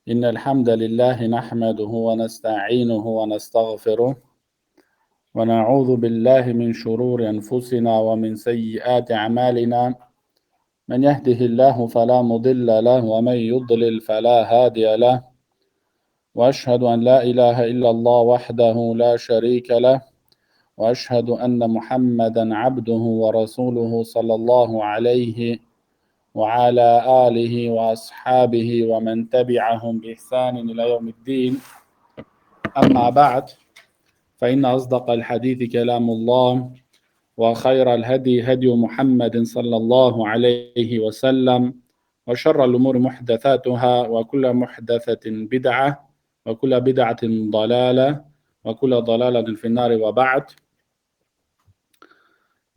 إن الحمد لله نحمده ونستعينه ونستغفره ونعوذ بالله من شرور أنفسنا ومن سيئات أعمالنا من يهده الله فلا مضل له ومن يضلل فلا هادي له وأشهد أن لا إله إلا الله وحده لا شريك له وأشهد أن محمدا عبده ورسوله صلى الله عليه وعلى آله وأصحابه ومن تبعهم بإحسان إلى يوم الدين. أما بعد فإن أصدق الحديث كلام الله وخير الهدي هدي محمد صلى الله عليه وسلم وشر الأمور محدثاتها وكل محدثة بدعة وكل بدعة ضلالة وكل ضلالة في النار وبعد.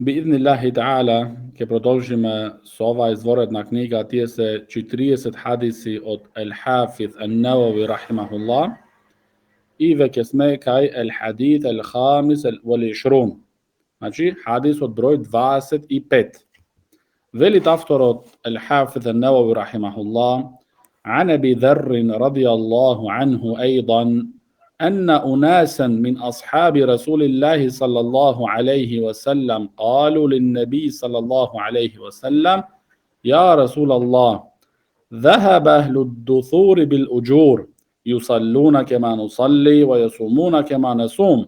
Bi'idhnillahi ta'ala, ke продолжиме со ова изворедна книга, тие се 40 хадиси од Al-Hafiz An-Nawawi рахимахуллах, и веќе сме кај Al-Hadith Al-Khamis wal-20. Значи, хадис од број 25. Велит авторот Al-Hafiz An-Nawawi рахимахуллах, عن أبي ذر رضي الله عنه أيضا أن أناسا من أصحاب رسول الله صلى الله عليه وسلم قالوا للنبي صلى الله عليه وسلم يا رسول الله ذهب أهل الدثور بالأجور يصلون كما نصلي ويصومون كما نصوم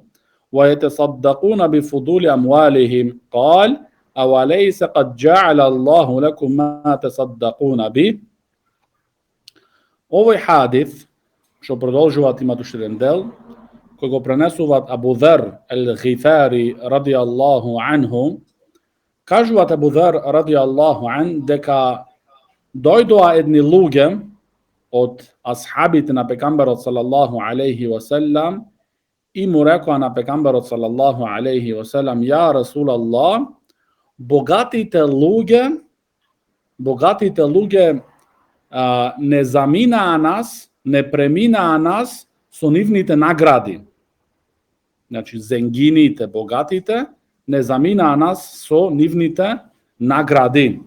ويتصدقون بفضول أموالهم قال أوليس قد جعل الله لكم ما تصدقون به. Овој хадис што продолжуваат има уште еден дел, кој го пренесуваат Абу Дер Ал-Гифари радијаллаху анху, кажуваат Абу Дер радијаллаху ан дека дојдоа едни луѓе од асхабите на пегамберот салаллаху алейхи ва селам и му рекоа на пегамберот салаллаху алейхи ва селам: ја Расулаллах, богатите луѓе не заминаа нас, не преминаа нас со нивните награди. Значи, зенгините, богатите, не заминаа нас со нивните награди.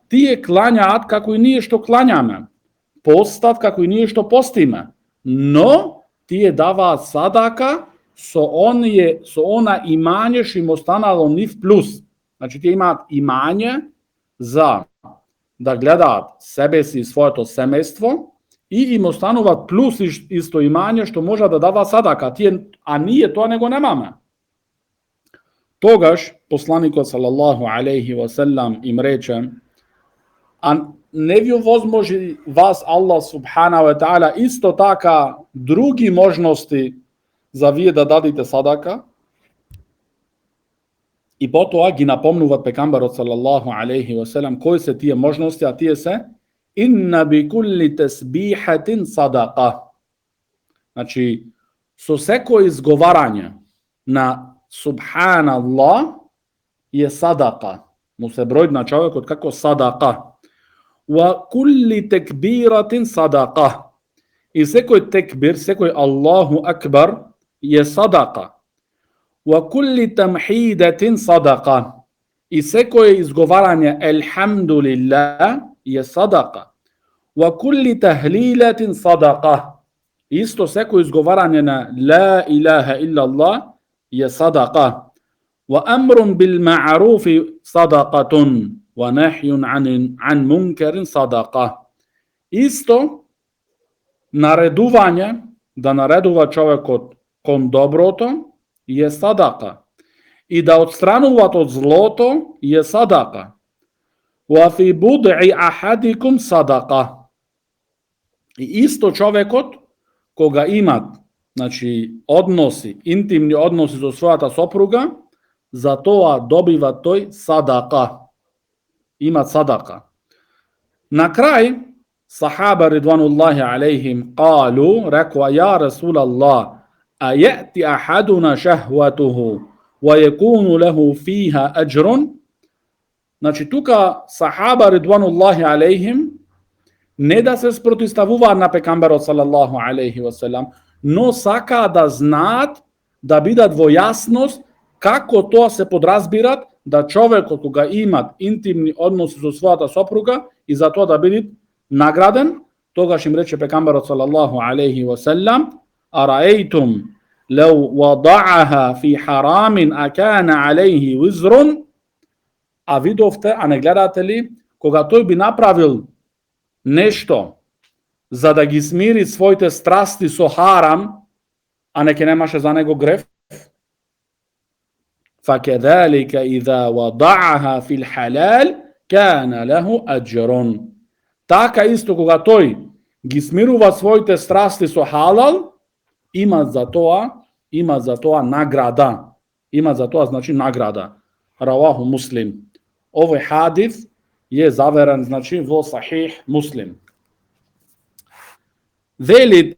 Тие клањаат како и ние што клањаме, постат како и ние што постиме, но тие даваат садака со она имање што им останало нив плюс. Значи, тие имаат имање за да гледаат себе си и своето семејство и им остануваат плюс исто имање што може да дава садака, а ние тоа не го немаме. Тогаш посланикот салаллаху алейхи ва селам им рече: а не ви возможи вас Аллах субхана ва таала исто така други можности за вие да дадите садака? И потоа ги напомнуваат пегамберот салаллаху алейхи ва селам кои се тие можности, а тие се: инна би кулли тасбихатин садака. Значи, со секој изговарање на Субханаллах е садака. Му се брои на човекот како садака. Ва кулли текбиратин садака. И секој текбир, секој Аллаху акбар е садака. Ва кулли тамхидатин садака. И секој изговарање елхамдулилlah е садака. Ва кулли тахлилатин садака. Исто секој изговарање на ла илаха иллаллах е садака. Ва амрун бил ма'руфи садакатун. Ва нахјун ан мункарин садака. Исто наредување, да наредува човекот кон доброто е садака. И да отстрануваат од злото е садака. Ва фи буд'i ахадикум садака. И исто човекот кога имат, значи, односи, интимни односи со својата сопруга, за тоа добива тој садака. Имат садака. На крај, сахаба ридвануллахи алейхим калу, рекоа: ја Расулаллах, а јати ахадуна шахватуху ва јекуну леху фиха аджрун. Значи, тука сахаба ридвануллахи алейхим не да се спротиставуваат на пегамберот салаллаху алейхи ва селам, но сакаа да знаат, да бидат во јасност како тоа се подразбират да човекот кога имат интимни односи со својата сопруга и за тоа да биде награден, Тогаш им рече пекамберот салаллаху алейхи ва селям: "Араейтум лау вадa'аха фи харамин акана алейхи визрун?" А видовте, а не гледате ли, кога тој би направил нешто за да ги смири своите страсти со харам, а неке немаше за него греф? فَكَذَلِكَ إِذَا وَضَعَهَا فِي الْحَلَالِ كَانَ لَهُ أَجْرٌ. Така исто кога тој ги смирува своите страсти со халал, има за тоа награда. Има за тоа значи награда. Раваху Муслим. Овој хадис е заверен значи во Сахих Муслим. Велит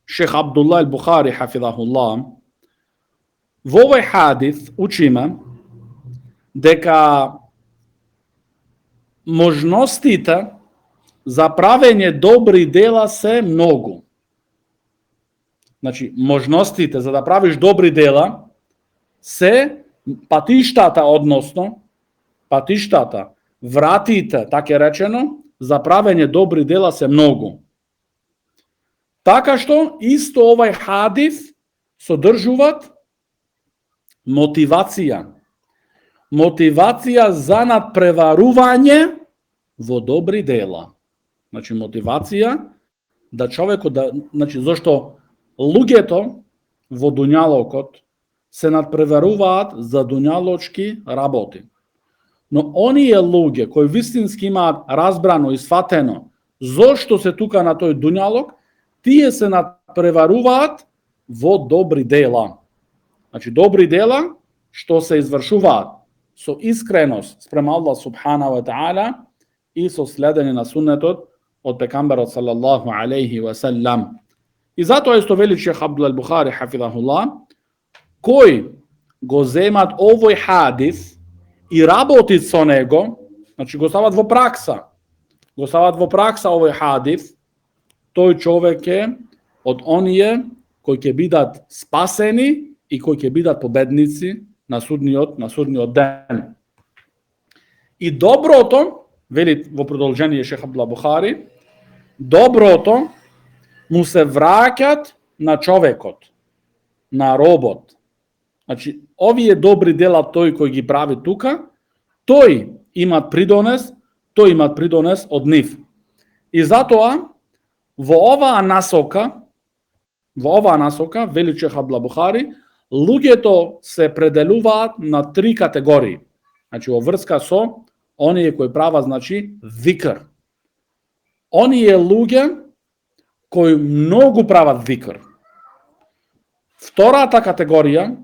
Шех Абдулла ал-Бухари хафизахуллах, во овој хадис учиме дека можностите за правење добри дела се многу. Значи, можностите за да правиш добри дела се патиштата, односно патиштата, вратите, така речено, за правење добри дела се многу. Така што исто овој хадис содржуваат мотивација. Мотивација за надпреварување во добри дела. Значи мотивација да човекот значи зашто луѓето во дуњалокот се надпреваруваат за дуњалочки работи. Но оние луѓе кои вистински имаат разбрано и сватено зошто се тука на тој дуњалок, тие се надпреваруваат во добри дела. Значи добри дела што се извршуваат со искреност спрема Аллах субханаху ва таала и со следење на суннетот од пекамберот салаллаху алейхи ва селям. И затоа исто вели Шех Абдул ал-Бухари хафизахуллах, кој го земат овој хадис и работит со него, значи го стават во пракса. Го стават во пракса овој хадис, тој човек е од оние кои ќе бидат спасени и кои ќе бидат победници на судниот ден. И доброто, вели во продолжение Шех Абдул Бухари, доброто му се враќат на човекот, на робот. Значи, овие добри дела тој кој ги прави тука, тој имат придонес од нив. И затоа во оваа насока, вели Шех Абдул Бухари, луѓето се пределуваат на 3 категории. Значи, во врска со оние кои прават, значи, зикр. Оние луѓе кои многу прават зикр. Втората категорија,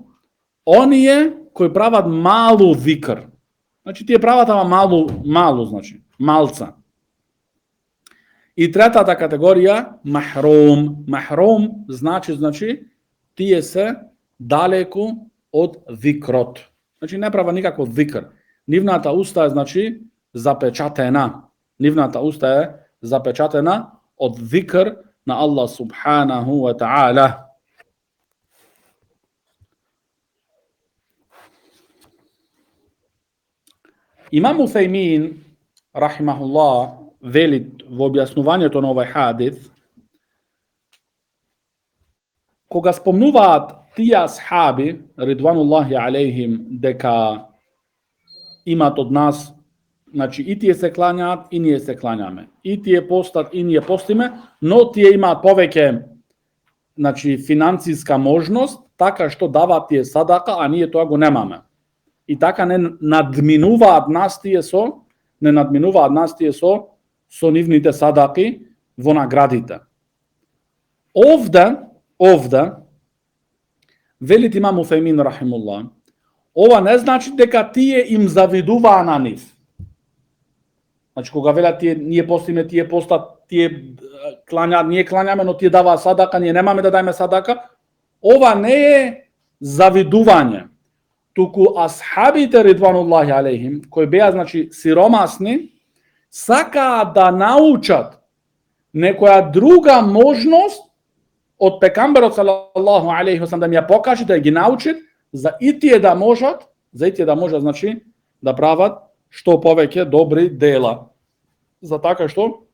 оние кои прават малу зикр. Значи, тие прават ама малу, значи, малца. И третата категорија, махрум. Махрум значи, тие се далеку од зикрот. Значи, не права никаков зикр. Нивната уста е, значи, запечатена. Нивната уста е запечатена од зикр на Аллах субханаху ва таала. Имам Уфеймин, рахимахуллах, вели во објаснувањето на овој хадис, кога спомнуваат тие асхаби, ридвануллахи алейхим, дека имат од нас, значи и тие се клањаат, и ние се клањаме. И тие постат, и ние постиме, но тие имаат повеќе, значи, финансиска можност, така што даваат тие садака, а ние тоа го немаме. И така не надминуваат нас тие со нивните садаки во наградите. Овде, велит имам Уфеймин рахимуллах, ова не значи дека тие им завидуваа на нив. Значи, кога велат тие, ние постиме, тие постат, тие клањаат, ние клањаме, но тие даваат садака, ние немаме да дајме садака, ова не е завидување. Туку асхабите ридвануллахи алейхим, кои беа, значи, сиромасни, сакаат да научат некоја друга можност од пекамберот салаллаху алейхи ва салам, да ми ја покаже, да ги научат, за и тие да можат, значи, да прават што повеќе добри дела. За така што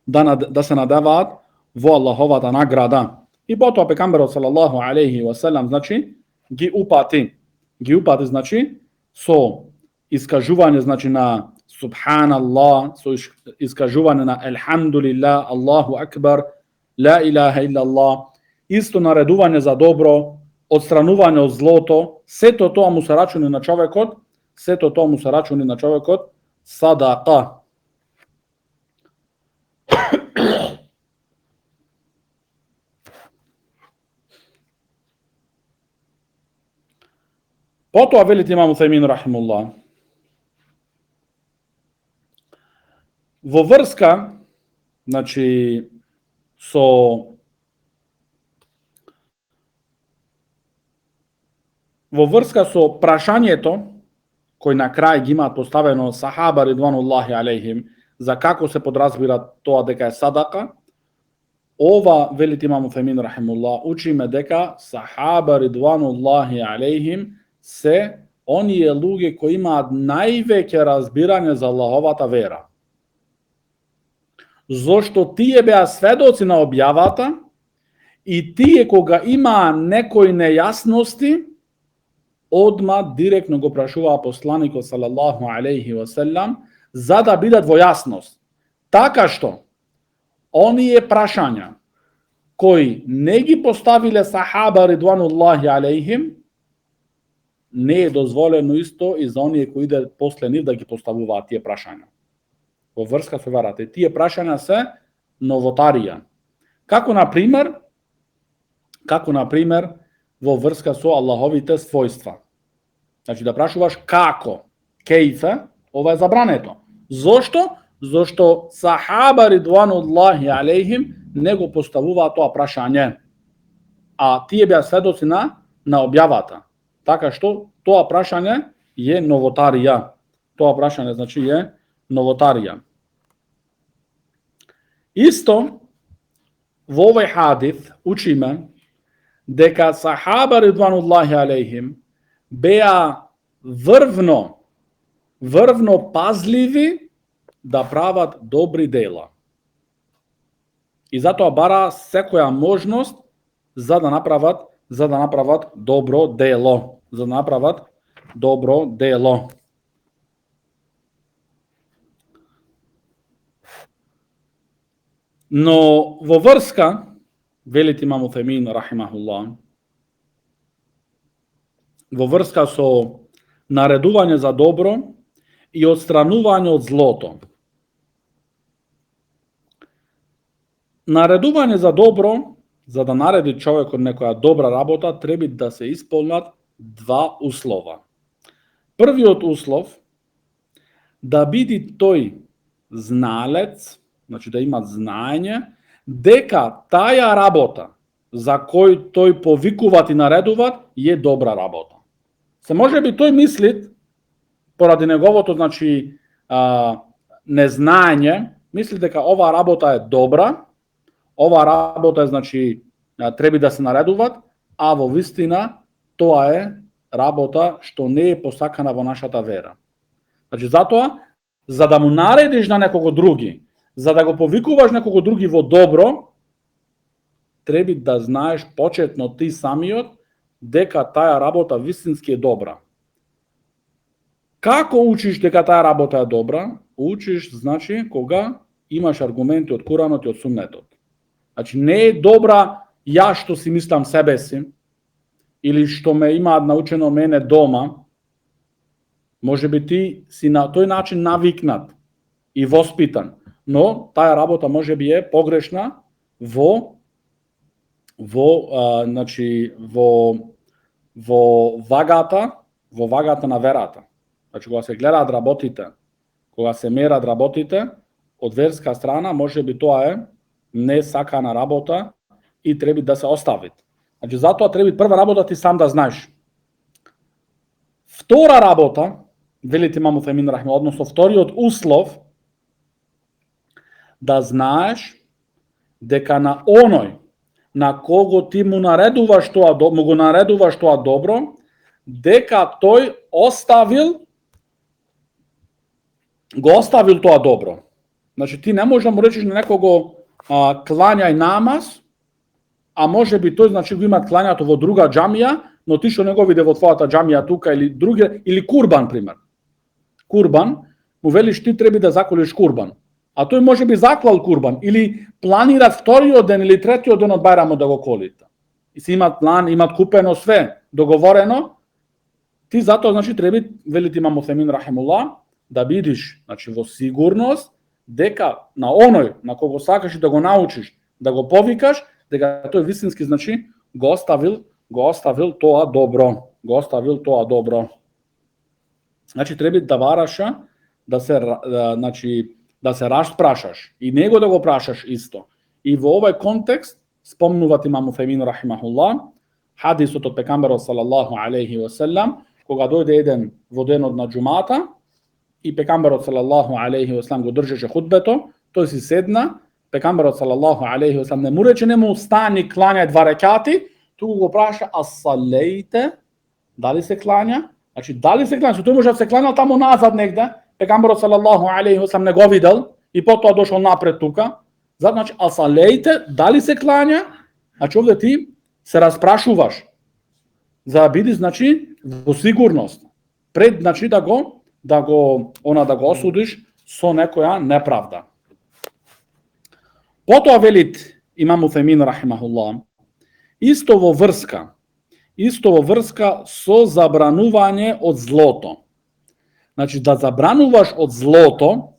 да се надеваат во Аллаховата награда. И потоа пекамберот салаллаху алейхи ва селам, значи ги упати, значи со искажување, значи на субханаллах, со искажување на елхамдулилlah, Аллаху акбар, ла илаха иллаллах, исто наредување за добро, одстранување од злото, сето тоа му се рачуни на човекот, садака. Потоа велите имам Утајмин рахимуллах, во врска, значи со прашањето кој на крај ги имаат поставено сахаба ридвануллахи алейхим, за како се подразбира тоа дека е садака, ова велите имам Утајмин рахимуллах, учиме дека сахаба ридвануллахи алейхим се оние луѓе кои имаат највеќе разбирање за Аллаховата вера. Зошто тие беа сведоци на објавата и тие кога имаа некои нејасности, одма директно го прашуваа посланикот салаллаху алейхи ва селам за да бидат во јасност. Така што оние прашања кои не ги поставиле сахаба ридвануллахи алейхим, не е дозволено исто и за оние кои идат после нив да ги поставуваат тие прашања. Во врска со верата. Тие прашања се новотарија. Како на пример во врска со Аллаховите својства. Значи да прашуваш како, кейфе, ова е забрането. Зошто? Зошто сахаба ридвануллахи алейхим не го поставуваат тоа прашање. А тие беа сведоци на објавата. Така што тоа прашање е новотарија. Тоа прашање значи е новотарија. Исто во овој хадис учиме дека сахаба ридвануллахи алейхим беа врвно пазливи да прават добри дела. И затоа бара секоја можност за да направат добро дело. Но во врска, велите имам Утајмин рахимахуллах, во врска со наредување за добро и одстранување од злото. Наредување за добро, за да нареди човекот некоја добра работа, треба да се исполнат два услова. Првиот услов, да биде тој знаелец, значи да има знаење, дека таја работа за кој тој повикуваат и наредуваат е добра работа. Се може би тој мисли, поради неговото значи незнаење, мисли дека оваа работа е добра, оваа работа е значи треба да се наредуваат, а во вистина тоа е работа што не е посакана во нашата вера. Значи затоа, за да му наредиш на некого други, за да го повикуваш некого други во добро, треба да знаеш почетно ти самиот дека таа работа вистински е добра. Како учиш дека таа работа е добра? Учиш, значи, кога имаш аргументи од Куранот и од Суннетот. Значи, не е добра ја што си мислам себе си, или што ме имаат научено мене дома, може би ти си на тој начин навикнат и воспитан, но таа работа може би е погрешна во вагата на верата. Значи, кога се гледаат работите, кога се мерат работите, од верска страна, може би тоа е несакана работа и треба да се остави. Значи, затоа треба прва работа ти сам да знаеш. Втора работа, велите имам Утајмин рахимахуллах, односно вториот услов, да знаеш дека на оној на кого ти му наредуваш тоа добро, дека тој го оставил тоа добро. Значи ти не можеш да му речеш на некого клањај намаз, а може би тој значи го имат клањато во друга џамија, но ти што не го виде во твојата џамија тука или други, или курбан пример. Курбан, му велиш ти треба да заколиш курбан. А тој може би заклал курбан или планира вториот ден или третиот ден од бајрамот да го колите. И си имат план, имат купено све, договорено. Ти затоа значи треба, вели имам Утхемин рахимуллах, да бидиш значи во сигурност дека на оној на кого сакаш да го научиш, да го повикаш, дека тој вистински значи го оставил тоа добро, Значи треба да бараша да се распрашаш и него да го прашаш исто. И во овој контекст спомнуват имам Утхемин рахимахуллах хадисот од пекамберот салаллаху алейхи ва селам, кога дојде еден во денот на џумата и пекамберот салаллаху алейхи ва селам го држеше хутбето, тој си седна, пекамберот салаллаху алейхи ва селам не му рече, не му стани клањај 2 рекати, туку го праша ас-салейте, дали се клања? Значи дали се клања? Тој може да се клањал таму назад негде, пекамберот салаллаху алейхи ва селам не го видел и потоа дошол напред тука. Значи ас-салейте, дали се клања? Значи овде ти се распрашуваш за да биде значи во сигурност пред значи да го осудиш со некоја неправда. Потоа велит имам Утхемин рахимахуллах исто во врска со забранување од злото. Значи да забрануваш од злото,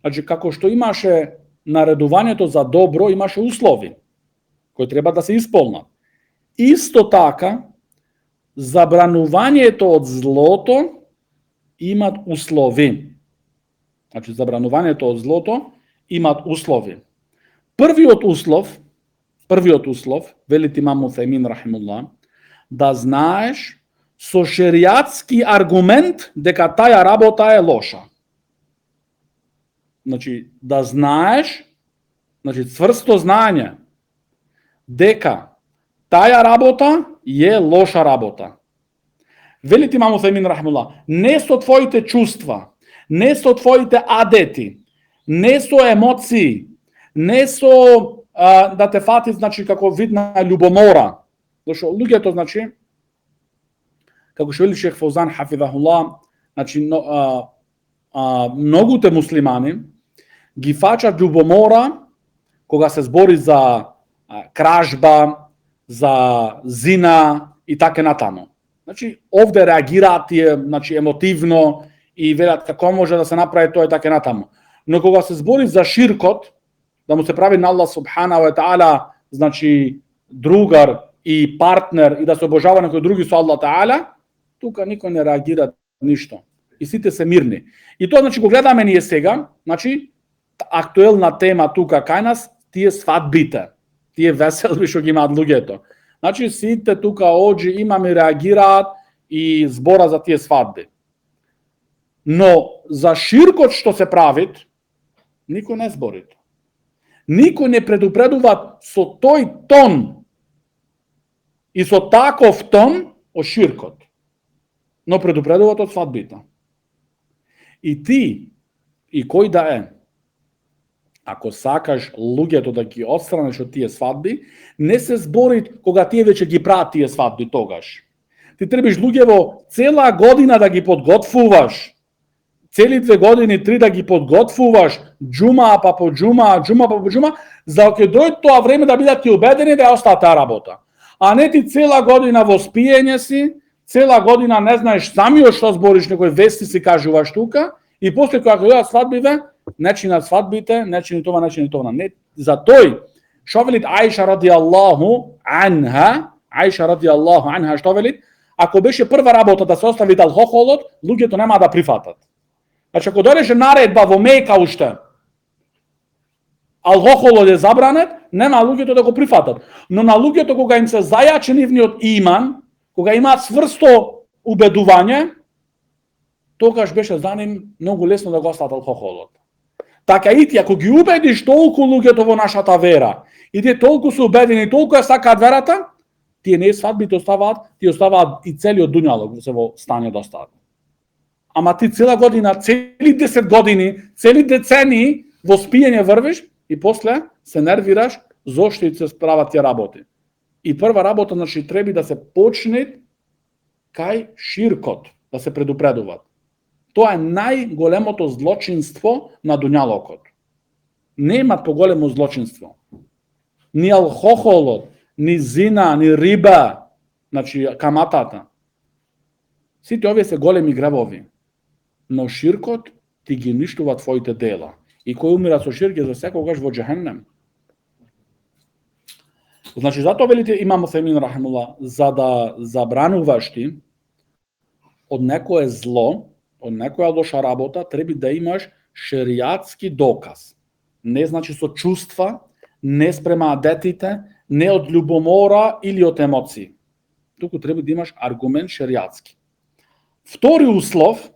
значи како што имаше наредувањето за добро, имаше услови кои треба да се исполнат. Исто така забранувањето од злото имат услови. Значи забранувањето од злото имат услови. Првиот услов, велит имам Утхемин рахимуллах, да знаеш со шеријатски аргумент дека таја работа е лоша. Значи да знаеш, значи цврсто знање дека таја работа е лоша работа. Велит имам Утхемин рахимуллах, не со твоите чувства, не со твоите адети, не со емоции, не со да те фати значи како вид на љубомора. Зашто луѓето значи како што вели Шех Фаузан хафизахуллах, значи многуте муслимани ги фаќаат љубомора кога се збори за кражба, за зина и така натаму. Значи овде реагираат тие значи емотивно и велат како може да се направи тоа и така натаму. Но кога се збори за ширкот, да му се прави на Аллах субханаху ва таала значи другар и партнер и да се обожава некој други со Аллах таала, тука никој не реагира ништо. И сите се мирни. И тоа значи го гледаме ние сега, значи актуелна тема тука кај нас, тие свадбите, тие веселби што ги имаат луѓето. Значи сите тука оџи имаме реагираат и збора за тие свадби. Но за ширкот што се правит, никој не збори. Никој не предупредува со тој тон и со таков тон од ширкот, но предупредуваат од свадбите. И ти, и кој да е, ако сакаш луѓето да ги отстраниш од тие свадби, не се збори кога тие веќе ги прават тие свадби тогаш. Ти требаш луѓево цела година да ги подготвуваш, цели 2 години, 3 да ги подготвуваш, џума по џума, за да ќе дојде тоа време да бидат ти убедени да ја остаат таа работа. А не ти цела година во спиење си, цела година не знаеш самиот што збориш, некој вести си кажуваш тука, и после кога дојдат свадбите, не чинат свадбите, не чини това. Не, за тој, што велит Аиша радијаллаху анха, што велит? Ако беше прва работа да се остави алкохолот, луѓето нема да прифатат. Значи, ако дојдеше наредба во Мека уште, алкохолот е забранет, нема луѓето да го прифатат. Но на луѓето кога им се зајачи нивниот иман, кога имаат сврсто убедување, тогаш беше за ним многу лесно да го остават алкохолот. Така и ти, ако ги убедиш толку луѓето во нашата вера, и тие толку се убедени, толку ја сакаат верата, тие не свадбите оставаат, тие оставаат и целиот дуњалог се во стање да остават. ама ти цела година, цели 10 години, цели децении во спиење врвиш и после се нервираш зошто и се справат тие работи. И прва работа, значи, треба да се почне кај ширкот, да се предупредуваат. Тоа е најголемото злочинство на дуњалокот. Нема поголемо злочинство. Ни алкохолот, ни зина, ни риба, значи каматата. Сите овие се големи гревови. Но ширкот ти ги ништува твоите дела. И кој умира со ширк е за секогаш во џехеннем. Значи, затоа велите имам Утхаймин рахимуллах, за да забрануваш ти од некое зло, од некоја лоша работа, треба да имаш шеријатски доказ. Не значи со чувства, не спрема детите, не од љубомора или од емоции. Туку треба да имаш аргумент шеријатски. Втори услов,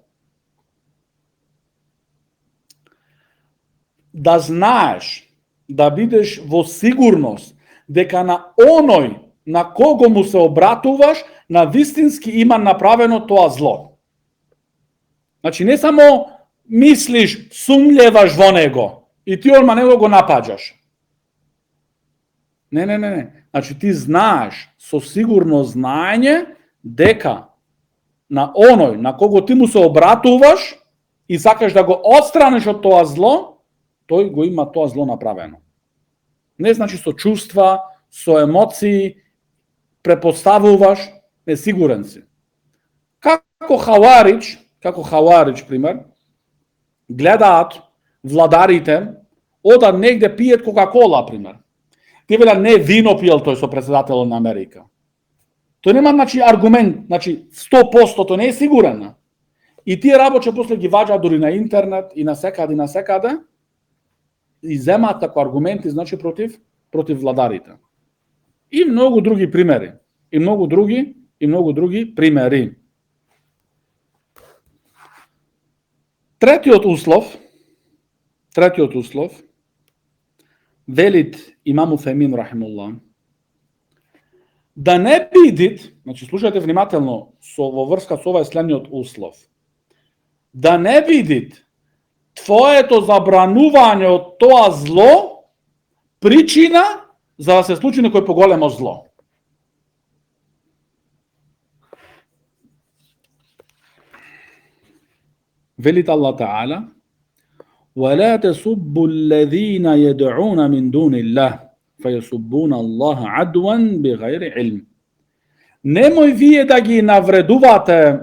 да знаеш, да бидеш во сигурност дека на оној на кого му се обратуваш, на вистински има направено тоа зло. Значи не само мислиш, сумљеваш во него и ти одма него го напаѓаш. Не. Значи ти знаеш, со сигурно знаење, дека на оној на кого ти му се обратуваш и сакаш да го отстраниш од тоа зло, тој го има тоа зло направено. Не значи со чувства, со емоции, препоставуваш, несигурен си. Како Хаварич, пример, гледаат владарите, одат негде пијат Кока-кола, пример. Ти велат не вино пиел тој со председателот на Америка. Тој нема, значи, аргумент, значи 100% тој не е сигурен. И тие работи после ги ваѓаат дури на интернет и на секаде, и земаат како аргументи, значи, против владарите. И многу други примери. И многу други примери. Третиот услов, велит имам Утхаймин рахимуллах, да не бидит, значи слушајте внимателно во врска со овој следниот услов, да не бидит твоето забранување од тоа зло причина за да се случи некој поголемо зло. Велит Аллах Таала: وَلَا تَسُبُّوا الَّذِينَ يَدْعُونَ مِن دُونِ اللَّهِ فَيَسُبُّونَ اللَّهَ عَدْوًا بِغَيْرِ عِلْمٍ. Немој вие да ги навредувате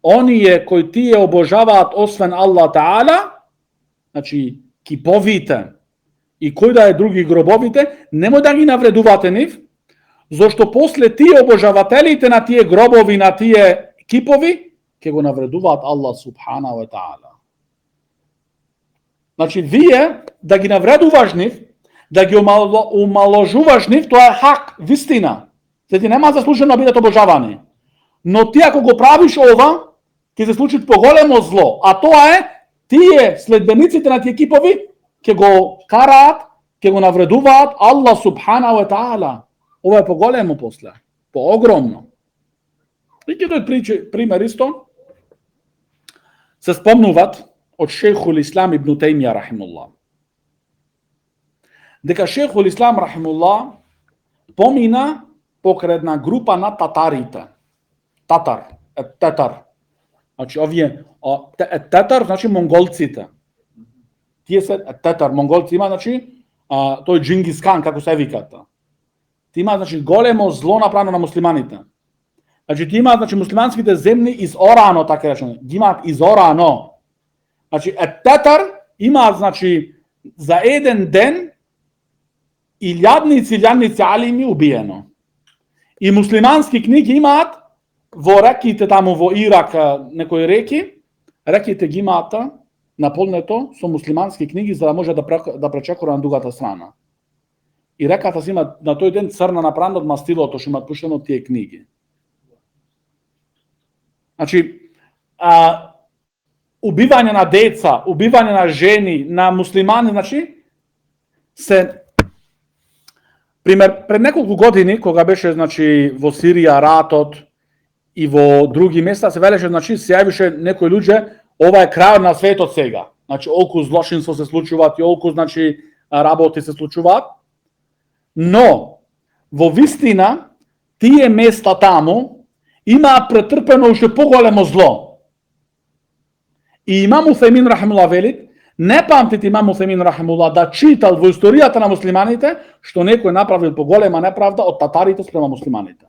оние кои тие обожаваат освен Аллах Таала, значи киповите и кои да е други гробовите, немој да ги навредувате нив, зашто после тие обожавателите на тие гробови, на тие кипови, ќе го навредуваат Аллах субхана ва таала. Значи, вие да ги навредуваш нив, да ги умаложуваш нив, тоа е хак, вистина. Се ти нема заслужено да бидат обожавани. Но ти ако го правиш ова, ќе се случи поголемо зло. А тоа е, тие следбениците на тие кипови, ќе го караат, ќе го навредуваат Аллах субхана ва таала. Ова е поголемо после, поогромно. И ќе дојде пример исто, се спомнуват од шейхул Ислам ибн Тајмија рахимуллах. Дека шейхул Ислам рахимуллах помина покрај една група на татарите. Татар. Значи овие татар значи монголците. Тие се татар, монголци има, значи тој Джингис Хан како се викат. Ти има, значи, големо зло направено на муслиманите. Значи ти имаат, значи, муслиманските земји изорано, така речено, ги имаат изорано. Значи татар имаат, значи, за еден ден илјадници алими убиено. И муслимански книги имаат во реките таму во Ирак, некои реки, реките ги имаат наполнето со муслимански книги за да може да пречекора на другата страна. И реката си има на тој ден црна направена од мастилото што имаат пуштено тие книги. Значи, убивање на деца, убивање на жени, на муслимани, значи, се пример, пред неколку години, кога беше, значи, во Сирија ратот И во други места се велеше, значи, се јавише некои луѓе, ова е крај на светот сега. Значи, олку злочинство се случуваат и олку, значи, работи се случуваат. Но, во вистина, тие места таму имаат претрпено уште поголемо зло. И Имам Уфемин рахимуллах вели, не памтите Имам Уфемин рахимуллах да читал во историјата на муслиманите што некој направил поголема неправда од татарите спрема муслиманите.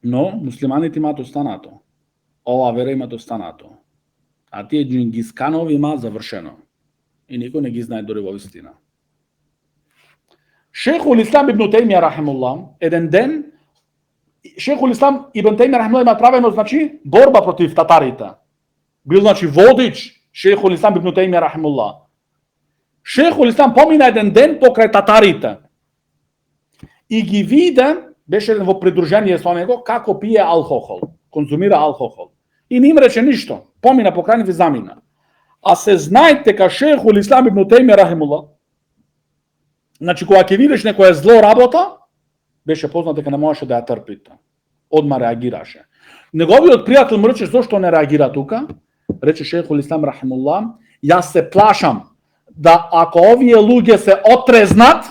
Но муслиманите имаат останато. Ова вера имаат останато. А тие Джингисканови имаат завршено. И никој не ги знае дори во вистина. Шейхул Ислам ибн Теймија рахимуллах, еден ден Шейхул Ислам ибн Теймија рахимуллах има правено, значи, борба против татарите. Бил, значи, водич Шейхул Ислам ибн Теймија рахимуллах. Шейхул Ислам помина еден ден покрај татарите. И ги виде, беше во придружение со него, како пие алкохол, конзумира алкохол. И не им рече ништо, помина покрај нив и замина. А се знаете ка Шейхул Ислам ибн Теймија рахимуллах, значи, кога ќе видиш некоја зло работа, беше познат дека не можеше да ја трпите. Одма реагираше. Неговиот пријател му рече, зошто не реагира тука? Рече Шейхул Ислам рахимуллах, јас се плашам да ако овие луѓе се отрезнат,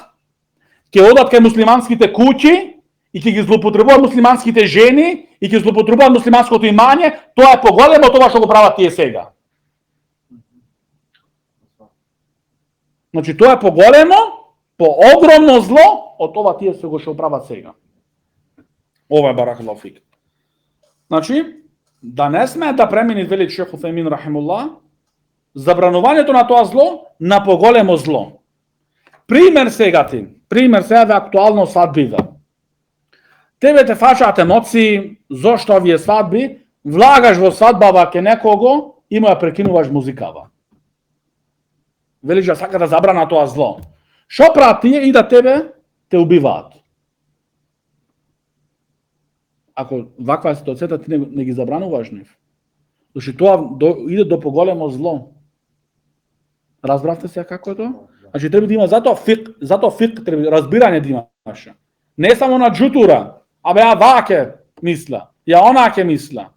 ќе одат кај муслиманските куќи и ќе ги злоупотребуваат муслиманските жени и ќе злоупотребуваат муслиманското имање, тоа е поголемо од тоа што го прават тие сега. Значи, тоа е поголемо, огромно зло од това тие се го што прават сега. Ова е баракаллаху фик. Значи, да не сме да премини вели Шейх Уфемин рахимуллах, забранувањето на тоа зло на поголемо зло. Пример сега ве актуално свадбиве. Тебе те фашаат емоции, зошто овие свадби, влагаш во свадбава ке некого и му ја прекинуваш музикава. Велиш да сака да забрана тоа зло. Шо прават тие и да тебе те убиваат? Ако ваква е ситуацијата, ти не ги забрануваш нив. Зашто тоа иде до поголемо зло. Разбравте се како е тоа? Значи треба да има затоа фик треба разбирање да имаш. Не само на џутура, абе ја ваке мисла, ја онаке мисла.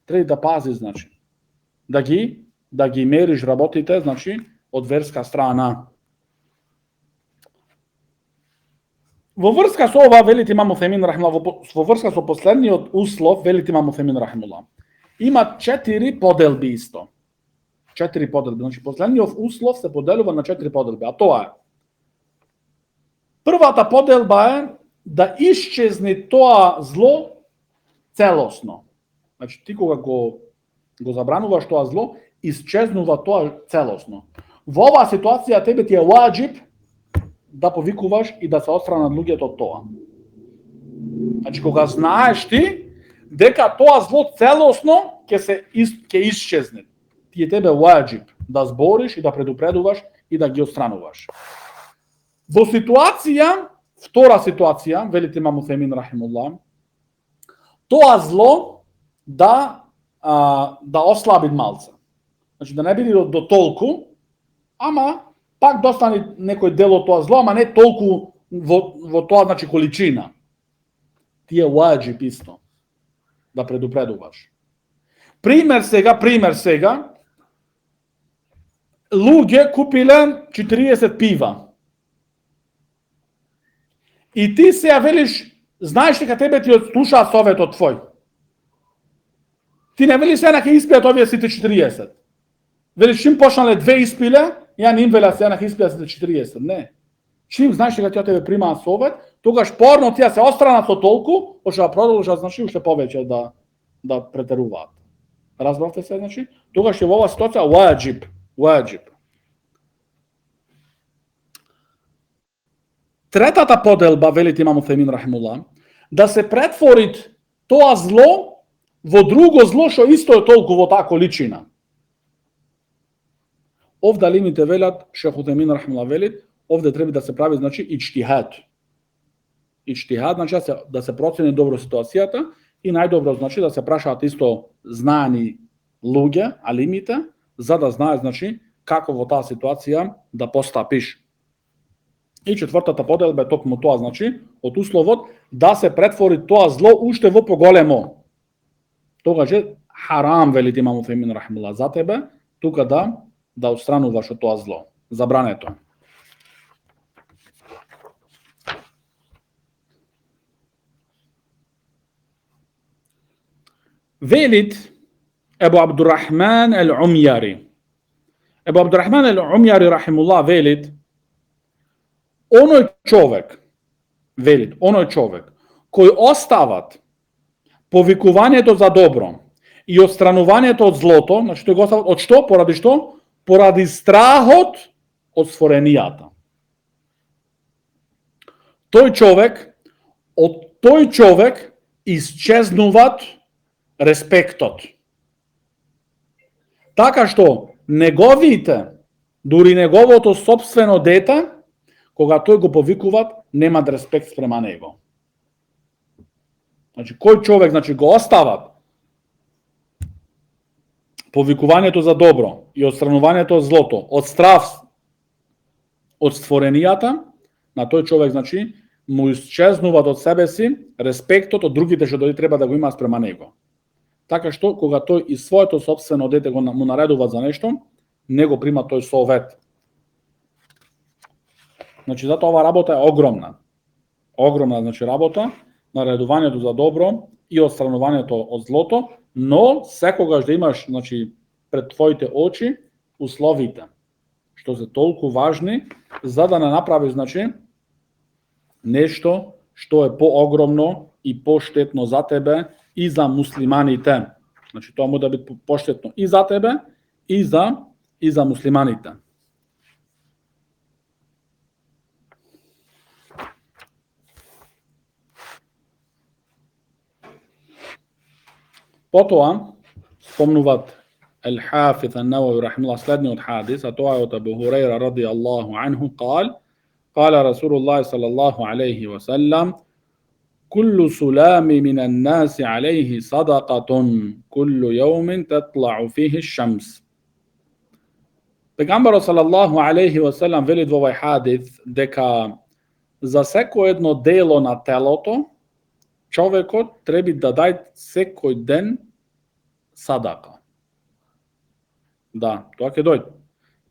Треба да пазиш, значи. Да ги мериш работите, значи, од верска страна. Во врска со ова, велите Имам Уфемин рахимуллах, во врска со последниот услов, велите Имам Уфемин рахимуллах, има 4 поделби исто. 4 поделби. Значи, последниот услов се поделува на 4 поделби, а тоа е. Првата поделба е да исчезне тоа зло целосно. Значи, ти кога го забрануваш тоа зло, исчезнува тоа целосно. Во оваа ситуација тебе ти е ваџиб да повикуваш и да се отстранат луѓето од тоа. Значи, кога знаеш ти дека тоа зло целосно ќе исчезне, ти е тебе ваџиб да збориш и да предупредуваш и да ги отстрануваш. Во ситуација, втора ситуација, велите Имам Уфемин рахимуллах, тоа зло да ослаби малце. Значи, да не биде до толку, ама пак достане некој дел од тоа зло, ама не толку во тоа, значи, количина. Ти е ваџиб исто да предупредуваш. Пример сега, луѓе купиле 40 пива. И ти се ја велиш, знаеш дека тебе ти слушаат советот твој. Ти не велиш сега ќе испијат овие сите 40. Велиш, чим почнале 2 испиле, ја не им веля сега ќе испијат сите 40. Не. Чим знаеш дека тие тебе примаат совет, тогаш порно тие се остранат со толку, што ја продолжат, значи, уште повеќе да претеруваат. Разбравте се, значи? Тогаш е во оваа ситуација ваџиб. Третата поделба, велите Имам Уфемин рахимуллах, да се претвори тоа зло во друго зло што исто е толку во таа количина. Овде алимите велат, Шейх Уфемин рахимуллах велит, овде треба да се прави, значи, иџтихад. Иџтихад, значи, да се процени добро ситуацијата и најдобро, значи, да се прашаат исто знаени луѓе, алимите, за да знаат, значи, како во таа ситуација да постапиш. И четвртата поделба е токму тоа, значи, од условот да се претвори тоа зло уште во поголемо. Тогаш е харам, велите имам Утхаймин рахимуллах, за тебе, тука да отстрануваш од тоа зло. Забрането. Велит Ебу Абдурахман ал-Умјари. Ебу Абдурахман ал-Умјари рахимуллах велит, оној човек кој остават повикувањето за добро и отстранувањето од злото, значи тој го остават од што? Поради што? Поради страхот од створенијата. Од тој човек исчезнуват респектот. Така што дури неговото собствено дете, кога тој го повикуваат, немат респект спрема него. Значи, кој човек, го остават повикувањето за добро и отстранувањето од злото, од страв од створенијата, на тој човек, му исчезнуваат од себе си респектот од другите што треба да го има спрема него. Така што, кога тој и своето собствено дете му наредува за нешто, не го прима тој совет. Значи, затоа ова работа е огромна. Огромна, работа, наредувањето за добро и отстранувањето од злото, но секогаш да имаш, пред твоите очи условите, што се толку важни, за да не направиш, нешто што е поогромно и поштетно за тебе и за муслиманите. Значи, тоа може да биде поштетно и за тебе, и за муслиманите. Потоа спомнуваат Ал-Хафиз ан-Навави рахимахуллах следниот хадис, а тоа е од Абу Хурайра радијаллаху анху قال رسول الله صلى الله عليه وسلم كل سلام من الناس عليه صدقة كل يوم تطلع فيه الشمس. Пегамберот салаллаху алейхи ва селам вели во овој хадис дека за секој едно дело на телото човекот треба да даде секој ден садака. Да, тоа ќе дојде.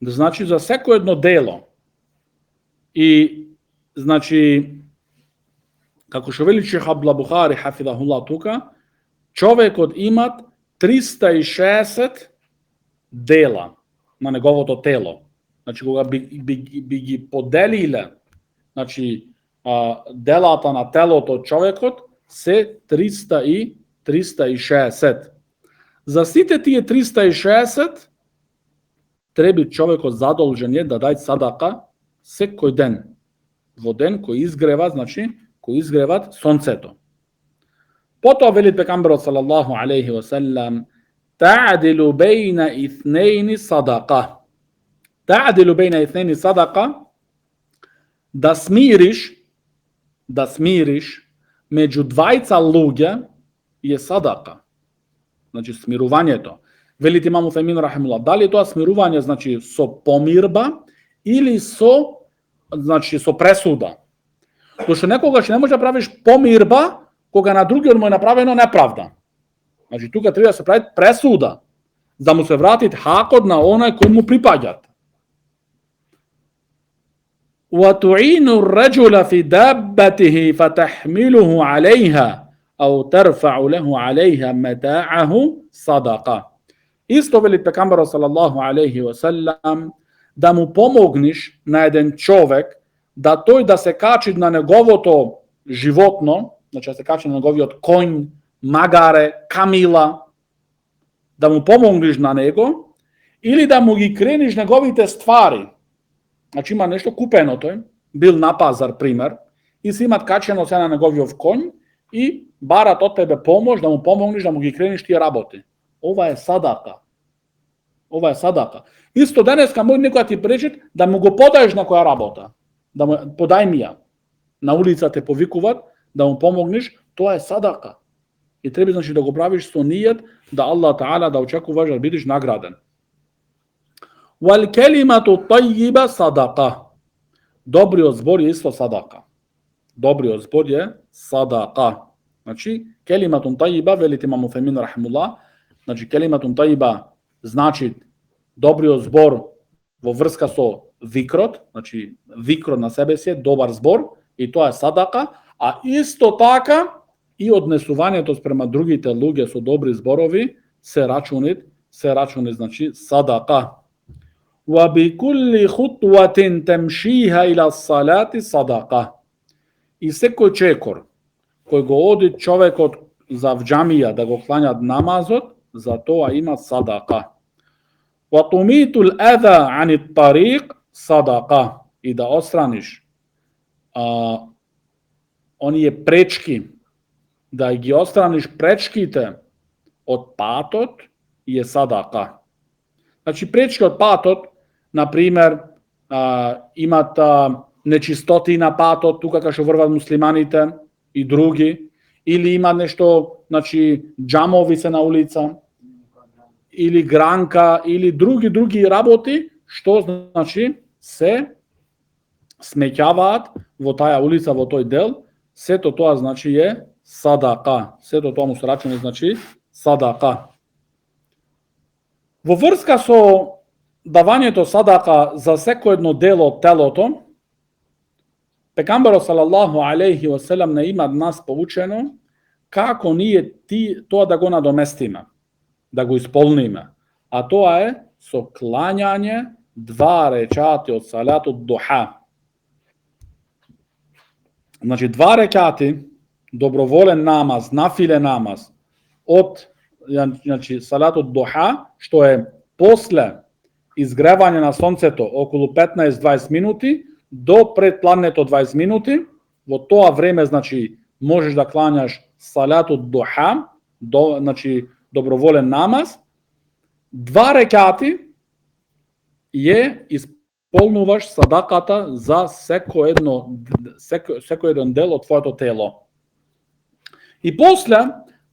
Значи за секој едно дело. И, како што вели Шех Абдул Бухари хафидахуллах тука, човекот имат 360 дела на неговото тело. Значи, кога би ги поделиле, делата на телото човекот, се 360. За сите тие 360 треба човекот задолжен е да даде садака секој ден. Во ден кој изгрева, кој изгреват сонцето. Потоа вели пегамберот салаллаху алейхи ва селам та'дилу бейна итhnейни садака. Та'дилу бейна итhnейни садака, да смириш меѓу двајца луѓе е садака. Значи смирувањето. Велите имам Утхаймин рахимахуллах, дали тоа смирување со помирба или со пресуда. Зашто некогаш не може да правиш помирба кога на другиот му е направено неправда. Значи тука треба да се прави пресуда, да му се врати хакот на онај кој му припаѓат. وَتُعِينُ الرَّجُلَ فِي دَابَّتِهِ فَتَحْمِلُهُ عَلَيْهَا أَوْ تَرْفَعُ لَهُ عَلَيْهَا مَتَاعَهُ صَدَقَةً. Исто вели пегамберот салаллаху алейхи ва селам, да му помогнеш на еден човек да тој да се качи на неговото животно, значи да се качи на неговиот коњ, магаре, камила, да му помогнеш на него, или да му ги крениш неговите ствари. Значи има нешто купено тој, бил на пазар, пример, и си имат качено се на неговиот коњ и барат од тебе помош да му помогнеш да му ги крениш тие работи. Ова е садака. Исто денеска може некој ти пречит да му го подаеш на која работа. Да му подај ми ја. На улица те повикуваат да му помогнеш, тоа е садака. И треба да го правиш со нијет да Аллах Таала да очекуваш да бидеш награден. Вал келимату тајјиба садака. Добриот збор е исто садака. Добриот збор е садака. Значи, келиматун тајиба, велите имам Уфемин рахимуллах, значи келиматун тајиба значи добриот збор во врска со викрот, значи викрот на себе си е добар збор и тоа е садака, а исто така и однесувањето спрема другите луѓе со добри зборови се рачуни значи садака. Wa bi kulli khutwatin tamshiha ila salati sadaqa. И секој чекор кој го оди човекот за џамија да го клања намазот, за тоа има садака. Wa tumitu al-adha 'an at-tariq sadaqa. И да отстраниш оние пречки, да ги отстраниш пречките од патот е садака. Значи пречки од патот, например, имат нечистоти на патот, тука кај што врват муслиманите и други, или има нешто, значи џамови се на улица, или гранка, или други работи, што значи се смеќаваат во таа улица, во тој дел, сето тоа значи е садака. Сето тоа му се рачуни значи садака. Во врска со давањето садака за секој едно дело од телото, пегамберот салаллаху алейхи ва селем не има нас поучено како ние тоа да го надоместиме, да го исполниме. А тоа е со клањање 2 рекати од салатот духа. Значи 2 рекати доброволен намаз, нафиле намаз од значи салатот духа, што е после изгревање на сонцето околу 15-20 минути до пред пладнето 20 минути. Во тоа време значи можеш да клањаш салатот духа, значи доброволен намаз. 2 рекати исполнуваш садаката за секој еден дел од твоето тело. И после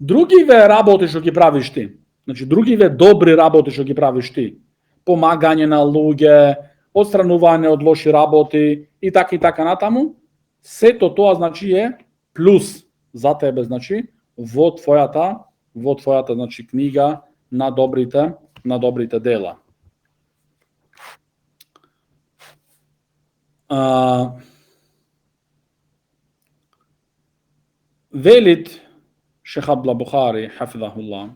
другиве работи што ги правиш ти, значи другиве добри работи што ги правиш ти, помагање на луѓе, отстранување од лоши работи и така натаму, сето тоа значи е плюс за тебе, значи во твојата значи книга на добрите дела. Велит Шех Абдул Бухари хафизахуллах,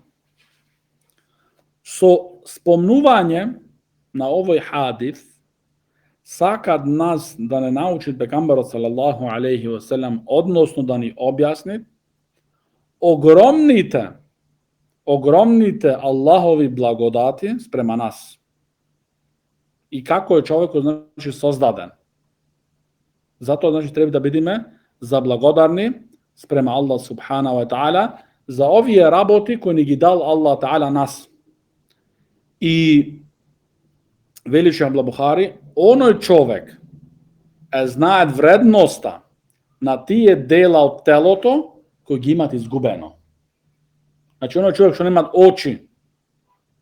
со спомнување на овој хадис сакат нас да не научи пегамберот салаллаху алейхи ва селем, односно да ни објасни огромните Аллахови благодати спрема нас и како е човекот значи создаден. Затоа значи треба да бидеме заблагодарни спрема Аллах субхана ва таала за овие работи кои ни ги дал Аллах таала нас. И вели Шех Абдул Бухари, оној човек знаат вредноста на тие дела од телото кои ги имат изгубено. Значи оној човек што немат очи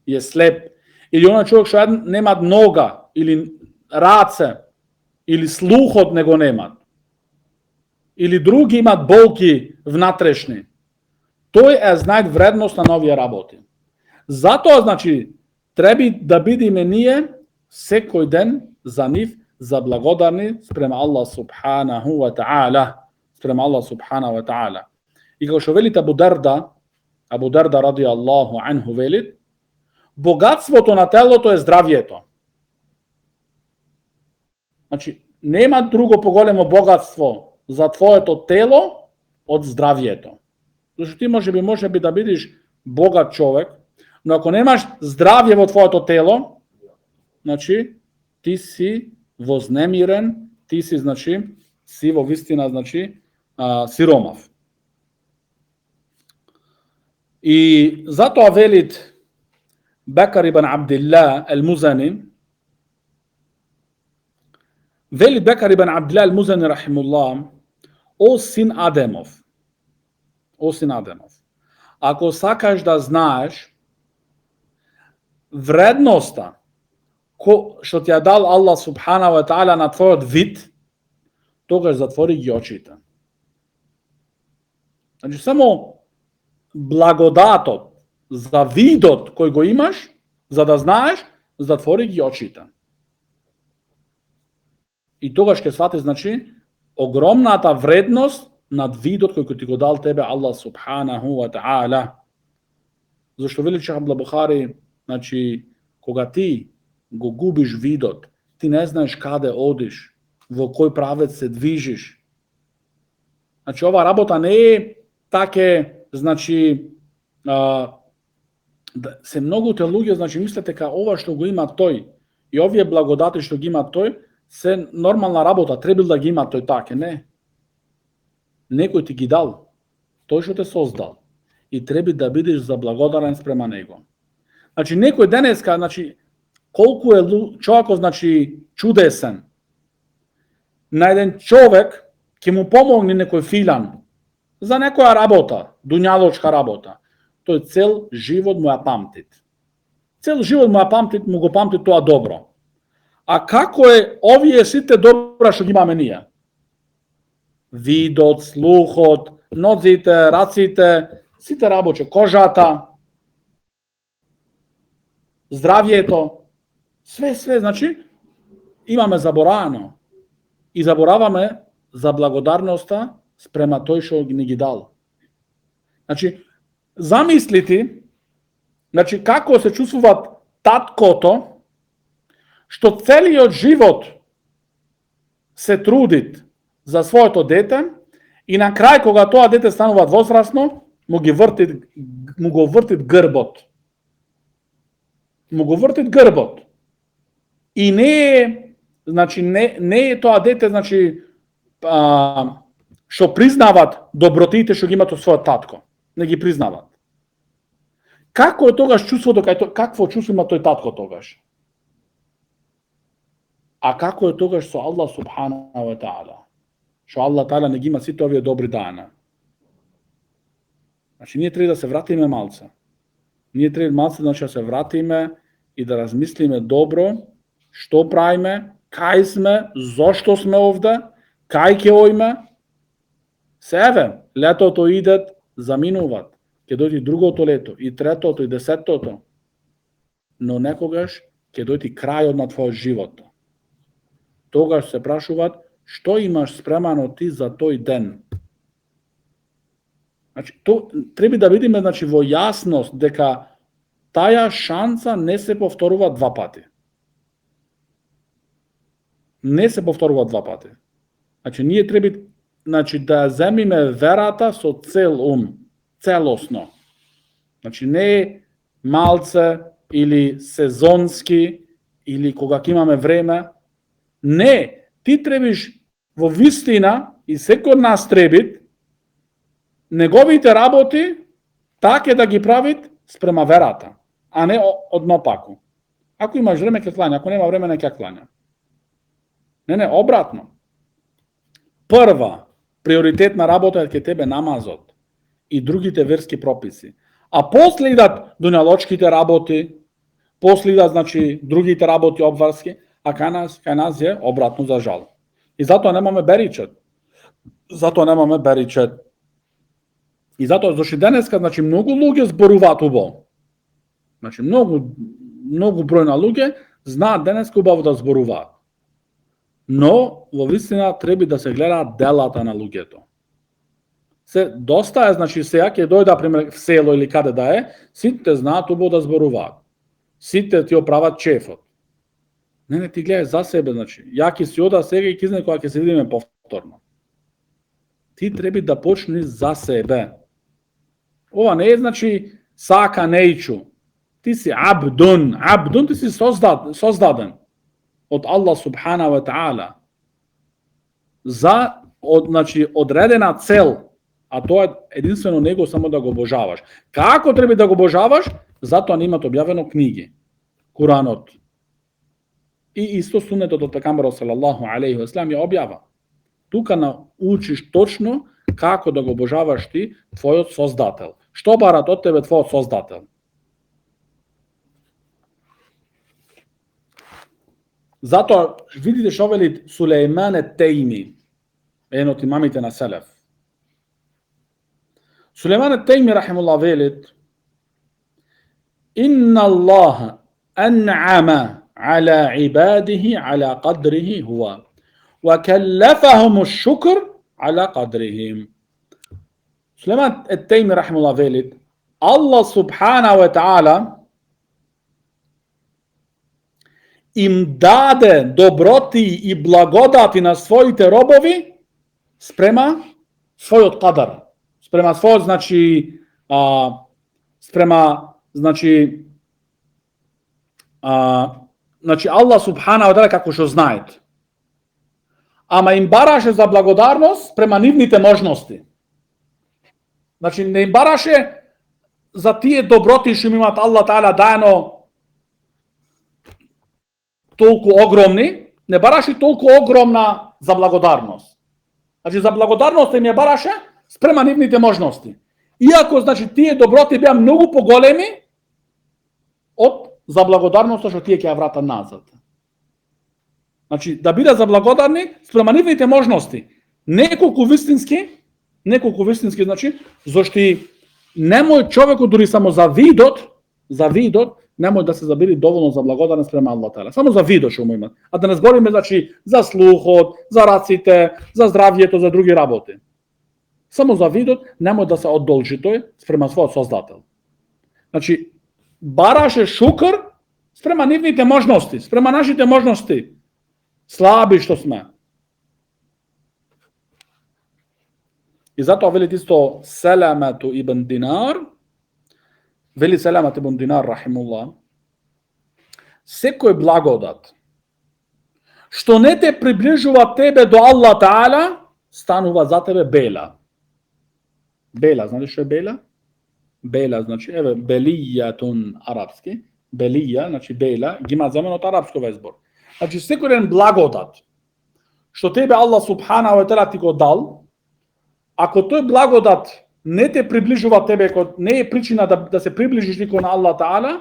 и е слеп, или оној човек што немат нога или раце, или слухот не го немат, или други имат болки внатрешни, тој знаат вредноста на овие работи. Затоа значи треба да бидеме ние секој ден за нив заблагодарни спрема Аллах субханаху ва таала, спрема Аллах субханаху ва таала. И како што велит Абу Дарда ради Аллаху анху велит, богатството на телото е здравјето. Значи нема друго поголемо богатство за твоето тело од здравјето. Зашто ти може би да бидеш богат човек, но ако немаш здравје во твоето тело, значи ти си вознемирен, ти си значи си во вистина значи сиромав. И затоа велит Бекар ибн Абдилlah ал-Музани, велит Бекар ибн Абдилlah ал-Музани рахимуллах, о син Адемов, ако сакаш да знаеш вредноста што ти ја дал Аллах субхана ва таала на твојот вид, тогаш затвори ги очите. Значи само благодатот за видот кој го имаш, за да знаеш, затвори ги очите. И тогаш ќе сватиш, значи, огромната вредност над видот кој ти го дал тебе Аллах субханаху ва та'ала. Зашто вели Шейх Абдул Бухари, значи, кога ти го губиш видот, ти не знаеш каде одиш, во кој правец се движиш. Значи, ова работа не е таке, значи, се многу те луѓе, значи, мислете ка ова што го има тој и овие благодати што ги има тој, се нормална работа, треба да ги има тој таке, не. Некој ти ги дал, тој што те создал и треба да бидеш заблагодарен спрема него. Значи, некој денеска, значи, колку е човекот, значи, чудесен. На еден човек ќе му помогне некој филан за некоја работа, дуњалочка работа. Тој цел живот му ја памтит. Цел живот му ја памтит, му го памтит тоа добро. А како е овие сите добра што ги имаме ние? Видот, слухот, нозите, раците, сите работи, кожата, здравјето, све, значи, имаме заборавано. И забораваме за благодарноста спрема тој што ни ги дал. Значи, замислите, значи, како се чувствува таткото, што целиот живот се трудит за своето дете и на крај, кога тоа дете станува возрасно, му го вртит грбот. Му го вртит грбот. И не е, значи, не е тоа дете, значи, што признават добротите што ги имат од својот татко. Не ги признават. Како е тогаш чувството, какво чувство има тој татко тогаш? А како е тогаш со Аллах субханаху ва та'ала? Што Аллах та'ала не ги има сите овие добри дана. Значи, ние треба да се вратиме малце. Ние треба малце, значи, да се вратиме и да размислиме добро што правиме, кај сме, зошто сме овде, кај ќе оиме. Еве, летото идет, заминуват. Ќе дојде другото лето, и третото, и десеттото. Но некогаш ќе дојде крајот на твојот живот. Тогаш се прашуваат, што имаш спремано ти за тој ден? Значи, треба да видиме, значи, во јасност дека таја шанса не се повторува два пати. Не се повторува два пати. Значи, ние треба, значи, да земиме верата со цел ум, целосно. Значи, не е малце или сезонски, или кога ќе имаме време. Не, ти требиш во вистина и секој од нас требит неговите работи така да ги правит спрема верата, а не однопаку. Ако имаш време ќе клања, ако нема време не ќе клања. Не, обратно. Прва приоритетна работа е ке тебе намазот и другите верски прописи. А после идат дуњалочките работи, после идат, значи, другите работи обврски, а кај нас е обратно, за жал. И затоа немаме беричет. И затоа, зашто денеска, значи, многу луѓе зборуваат убаво. Значи, многу број на луѓе знаат денеска убаво да зборуваат. Но, во вистина, треба да се гледаат делата на луѓето. Доста е, значи, сега ќе дојда, пример, в село или каде да е, сите знаат убаво да зборуваат. Сите ти оправат чефот. Не, ти гледај за себе, значи. Ја ќе си ода сега и ќе знае кога ќе се видиме повторно. Ти треба да почнеш за себе. Ова не е, значи, сака нејчу. Ти си абдун, ти си создаден од Аллах субхана ва та'ала за, значи, одредена цел, а тоа е единствено него само да го обожаваш. Како треба да го обожаваш? Затоа не имат објавено книги. Куранот. И исто сунетот од пекамберот салаллаху алейхи ва салам ја објава. Тука научиш точно како да го обожаваш ти твојот создател. Што барат од тебе твојот создател? Затоа видите што вели Сулејман ет-Тейми. Еден од имамите на Селеф. Сулейман ет-Тейми рахимуллах велит: Инна Аллаха ан'ама ala ibadihi ala qadrihi huwa wa kallafahum ash-shukr ala qadrihim. Сулейман ет-Тейми рахимуллах велит: Allah subhanahu wa ta'ala им даде доброти и благодати на своите робови спрема својот кадар, спрема својот, значи Allah subhanahu wa ta'ala како што знаете. Ама им бараше за благодарност према нивните можности. Значи не им бараше за тие доброти што им имат Allah ta'ala даено толку огромни, не бараше толку огромна за благодарност. Значи за благодарност им ја бараше спрема нивните можности. Иако, значи, тие доброти беа многу поголеми од за благодарност што тие ќе ја вратат назад. Значи, да бидат за благодарни спрема нивните можности. Неколку вистински, значи, зашто немој човекот дури само за видот, немој да се забири доволно за благодарност спрема Аллах Таала. Само за видот што му има. А да не збориме, значи, за слухот, за раците, за здравјето, за други работи. Само за видот немој да се одолжи тој спрема својот Создател. Значи, бараше шукр спрема нивните можности, спрема нашите можности. Слаби што сме. И затоа велит исто Селамату ибн Динар, вели Селамат ибн Динар рахимуллах, секој благодат што не те приближува тебе до Аллах Таала, станува за тебе бела. Бела, знаеш што е бела? Бела, значи, еве, белијатун арапски, белија, значи бела, ги има земен од арапсков избор. Значи, секој ден благодат што тебе Аллах субханаху ва таала ти го дал, ако тој благодат не те приближува тебе, не е причина да се приближиш никој на Аллах Таала,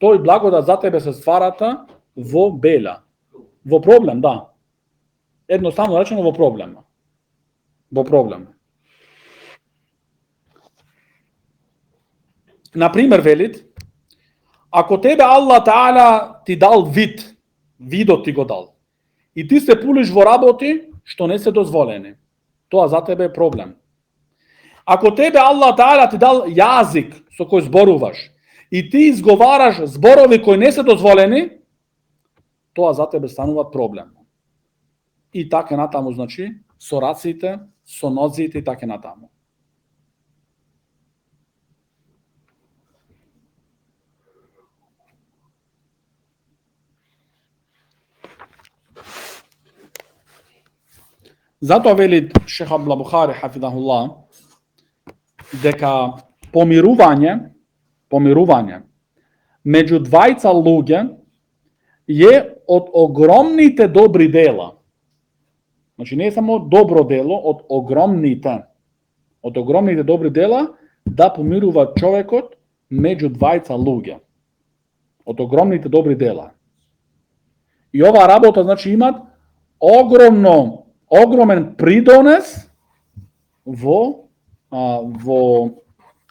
тој благодат за тебе се стварата во бела. Во проблем, да. Едноставно речено во проблем. Во проблем. Например, велит, ако тебе Аллах Таала ти дал видот ти го дал, и ти се пулиш во работи што не се дозволени, тоа за тебе е проблем. Ако тебе Аллах Таала ти дал јазик со кој зборуваш, и ти изговараш зборови кои не се дозволени, тоа за тебе станува проблем. И така натаму, значи, со раците, со нозите и така натаму. Затоа вели Шех Абдул Бухари хафидахуллах дека помирување меѓу двајца луѓе е од огромните добри дела. Значи не е само добро дело, од огромните добри дела да помирува човекот меѓу двајца луѓе. Од огромните добри дела. И оваа работа, значи, имат огромен придонес во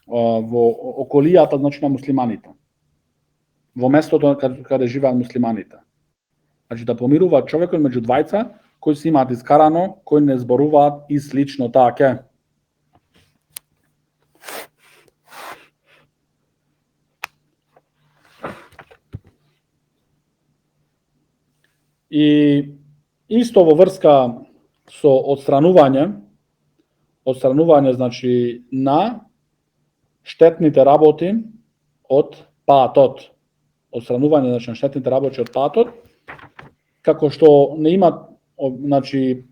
околијата, значи, на муслиманите. Во местото каде живеат муслиманите. Значи да помирува човекот меѓу двајца кои си имаат искарано, кои не зборуваат и слично така. И исто во врска со одстранување, значи, на штетните работи од патот. Одстранување, значи, на штетните работи од патот, како што не има, значи,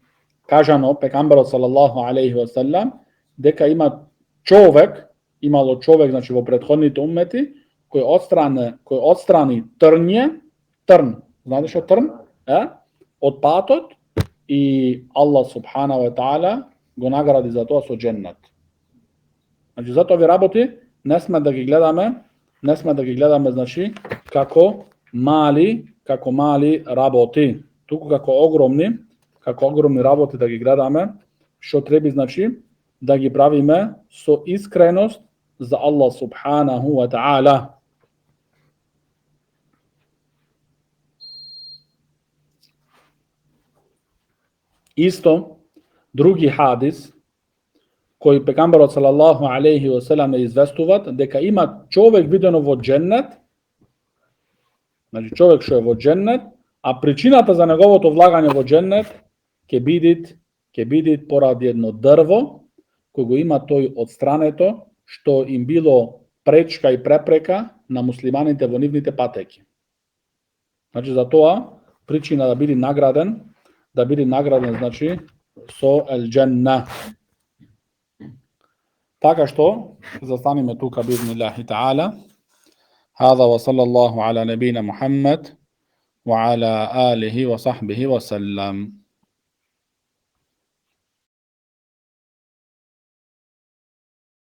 кажано пекамберот салаллаху алейхи ва салам, дека имало човек, значи, во претходните уммети, кој отстрани трн, знаете што трн? Од патот, и Аллах субханаху ва таала го награди за тоа со џеннет. Значи, затоа овие работи не сме да ги гледаме, значи, како мали работи, туку како огромни работи да ги гледаме što treba, znači, da ги правиме со искреност за Allah subhanahu wa ta'ala. Isto, drugi hadis, кој пегамберот салаллаху алейхи ва селем известуват дека има човек видено во џеннет, значи човек што е во џеннет, а причината за неговото влагање во џеннет ќе биде поради едно дрво кој го има тој од странето, што им било пречка и препрека на муслиманите во нивните патеки. Значи за тоа причина да биде награден, значи со ел џенна. Така што застанеме тука бизниллахи таала. هذا وصلى الله على نبينا محمد وعلى آله وصحبه وسلم.